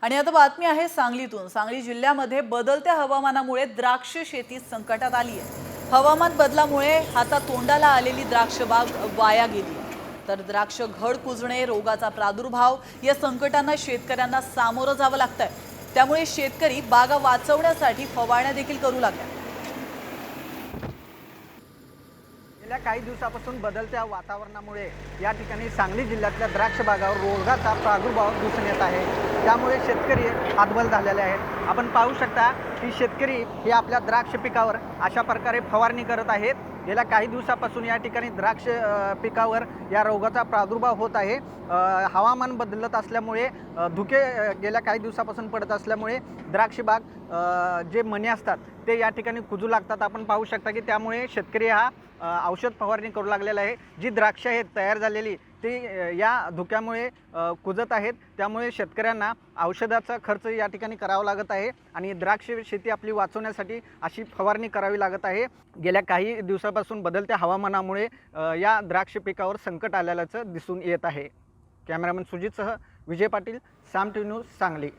आणि आता बातमी आहे सांगलीतून। सांगली जिल्ह्यामध्ये बदलत्या हवामानामुळे द्राक्ष शेती संकटात आली आहे। हवामान बदलामुळे हातातोंडाला आलेली द्राक्ष बाग वाया गेली आहे। तर द्राक्ष घड कुजणे, रोगाचा प्रादुर्भाव या संकटांना शेतकऱ्यांना सामोरं जावं लागतंय। त्यामुळे शेतकरी बागा वाचवण्यासाठी फवारण्या देखील करू लागले। गेल्या काही दिवसापासून बदलत्या वातावरणामुळे या ठिकाणी सांगली जिल्ह्यातल्या द्राक्ष बागावर रोगाचा प्रादुर्भाव दिसून येत आहे। त्यामुळे शेतकरी हतबल झालेले आहेत। आपण पाहू शकता की शेतकरी हे आपल्या द्राक्ष पिकावर अशा प्रकारे फवारणी करत आहेत। गेल्या काही दिवसापासून या ठिकाणी द्राक्ष पिकावर या रोगाचा प्रादुर्भाव होत आहे। हवामान बदलत असल्यामुळे धुके गेल्या काही दिवसापासून पडत असल्यामुळे द्राक्ष बाग जे मणी असतात ते या ठिकाणी कुजू लागतात। आपण पाहू शकता की त्यामुळे शेतकरी हा औषध फवारणी करू लागलेला आहे। जी द्राक्ष आहेत तयार झालेली ती या धुक्यामुळे कुजत आहेत। त्यामुळे शेतकऱ्यांना औषधाचा खर्च या ठिकाणी करावा लागत आहे आणि द्राक्ष शेती आपली वाचवण्यासाठी अशी फवारणी करावी लागत आहे। गेल्या काही दिवसापासून बदलत्या हवामानामुळे या द्राक्ष पिकावर संकट आल्याचं दिसून येत आहे। कॅमेरामन सुजितसह विजय पाटील, साम टीव्ही न्यूज, सांगली।